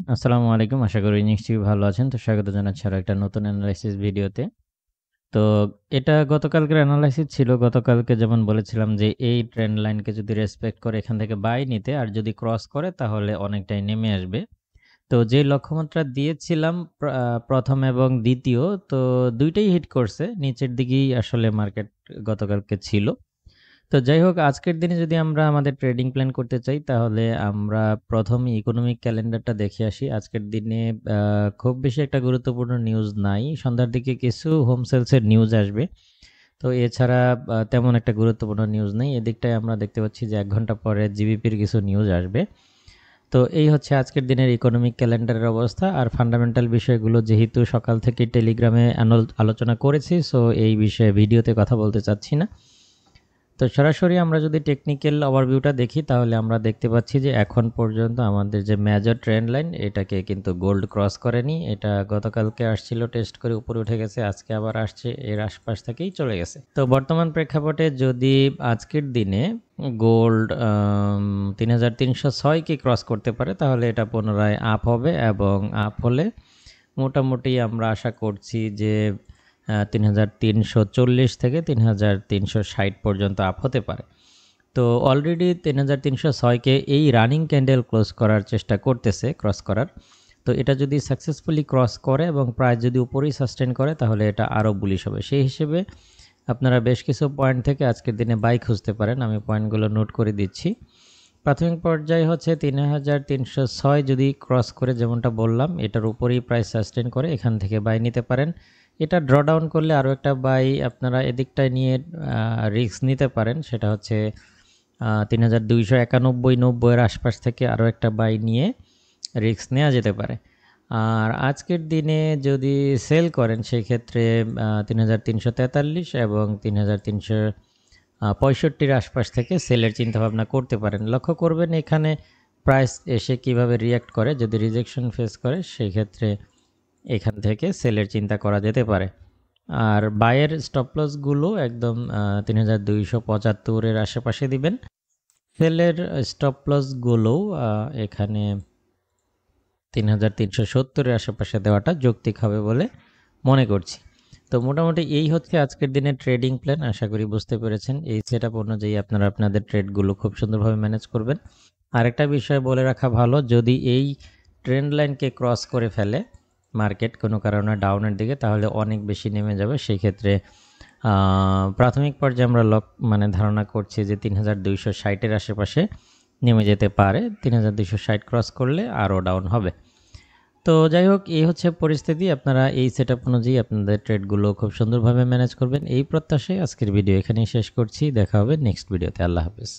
আসসালামু আলাইকুম। আশা করি নিশ্চয়ই ভালো আছেন। তো স্বাগত জানাচ্ছি আরো একটা নতুন এনালাইসিস ভিডিওতে। তো এটা গতকালকের এনালাইসিস ছিল। গতকালকে যেমন বলেছিলাম যে এই ট্রেন্ড লাইনকে যদি রেসপেক্ট করে এখান থেকে বাই নিতে আর যদি ক্রস করে তাহলে অনেকটাই নেমে আসবে। তো যে লক্ষ্যমাত্রা দিয়েছিলাম ১ম এবং ২য় তো ২ টাই হিট করছে। নিচের দিকেই আসলে মার্কেট গতকালকে ছিল। তো যাই হোক আজকের দিনে যদি আমরা আমাদের ট্রেডিং প্ল্যান করতে চাই তাহলে আমরা ১ম ইকোনমিক ক্যালেন্ডারটা দেখে আসি। আজকের দিনে আ খুব বেশি একটা গুরুত্বপূর্ণ নিউজ নাই। সন্ধ্যার দিকে কিছু হোম সেলস এর নিউজ আসবে। তো এছাড়া তেমন একটা গুরুত্বপূর্ণ নিউজ নেই। এদিকটায় আমরা দেখতে পাচ্ছি যে ১ ঘন্টা পরে জিবিপির কিছু নিউজ আসবে। তো এই হচ্ছে আজকের দিনের ইকোনমিক ক্যালেন্ডারের অবস্থা। আর ফান্ডামেন্টাল বিষয়গুলো যেহেতু সকাল থেকেই টেলিগ্রামে আলোচনা করেছি, সো এই বিষয়ে ভিডিওতে কথা বলতে চাচ্ছি না। তো সরাসরি আমরা যদি টেকনিক্যাল ওভারভিউটা দেখি তাহলে আমরা দেখতে পাচ্ছি যে এখন পর্যন্ত আমাদের যে মেজর ট্রেন্ড লাইন এটাকে কিন্তু গোল্ড ক্রস করেনি। এটা গতকালকে আসছিল টেস্ট করে উপরে উঠে গেছে, আজকে আবার আসছে, এর আশপাশ থেকেই চলে গেছে। তো বর্তমান প্রেক্ষাপটে যদি আজকের দিনে গোল্ড ৩৩০৬ কে ক্রস করতে পারে তাহলে এটা পুনরায় আপ হবে এবং আপ হলে মোটামুটি আমরা আশা করছি যে ৩৩৪০ থেকে ৩৩৬০ পর্যন্ত আপ হতে পারে। তো অলরেডি ৩৩০৬ কে এই রানিং ক্যান্ডেল ক্লোজ করার চেষ্টা করতেছে, ক্রস করার। তো এটা যদি সাকসেসফুলি ক্রস করে এবং প্রাইস যদি উপরেই সাস্টেন করে তাহলে এটা আরও বুলিশ হবে। সেই হিসেবে আপনারা বেশ কিছু পয়েন্ট থেকে আজকের দিনে বাই খুঁজতে পারেন। আমি পয়েন্টগুলো নোট করে দিচ্ছি। প্রাথমিক পর্যায়ে হচ্ছে ৩৩০৬ যদি ক্রস করে যেমনটা বললাম এটার উপরেই প্রাইস সাস্টেন করে এখান থেকে বাই নিতে পারেন। এটা ড্র ডাউন করলে আরও একটা বাই আপনারা এদিকটায় নিয়ে রিস্ক নিতে পারেন। সেটা হচ্ছে ৩২৯১-৯০ আশপাশ থেকে আরও একটা বাই নিয়ে রিস্ক নেওয়া যেতে পারে। আর আজকের দিনে যদি সেল করেন সেই ক্ষেত্রে ৩৩৪৩ এবং ৩৩৬৫-র আশপাশ থেকে সেলের চিন্তাভাবনা করতে পারেন। লক্ষ্য করবেন এখানে প্রাইস এসে কিভাবে রিঅ্যাক্ট করে। যদি রিজেকশন ফেস করে সেই ক্ষেত্রে এখান থেকে সেলের চিন্তা করা যেতে পারে। আর বাইয়ের স্টপ লসগুলো একদম ৩২৭৫-এর আশেপাশে দিবেন। সেলের স্টপ লসগুলোও এখানে ৩৩৭০-এর আশেপাশে দেওয়াটা যৌক্তিক হবে বলে মনে করছি। তো মোটামুটি এই হচ্ছে আজকের দিনের ট্রেডিং প্ল্যান। আশা করি বুঝতে পেরেছেন। এই সেটআপ অনুযায়ী আপনারা আপনাদের ট্রেডগুলো খুব সুন্দরভাবে ম্যানেজ করবেন। আরেকটা বিষয় বলে রাখা ভালো, যদি এই ট্রেন্ড লাইনকে ক্রস করে ফেলে মার্কেট কোনো কারণে ডাউনের দিকে তাহলে অনেক বেশি নেমে যাবে। সেই ক্ষেত্রে প্রাথমিক পর্যায়ে আমরা ধারণা করছি যে ৩২৬০-এর আশেপাশে নেমে যেতে পারে। ৩২৬০ ক্রস করলে আরও ডাউন হবে। তো যাই হোক এই হচ্ছে পরিস্থিতি। আপনারা এই সেটআপ অনুযায়ী আপনাদের ট্রেডগুলো খুব সুন্দরভাবে ম্যানেজ করবেন এই প্রত্যাশায় আজকের ভিডিও এখানেই শেষ করছি। দেখা হবে নেক্সট ভিডিওতে। আল্লাহ হাফেজ।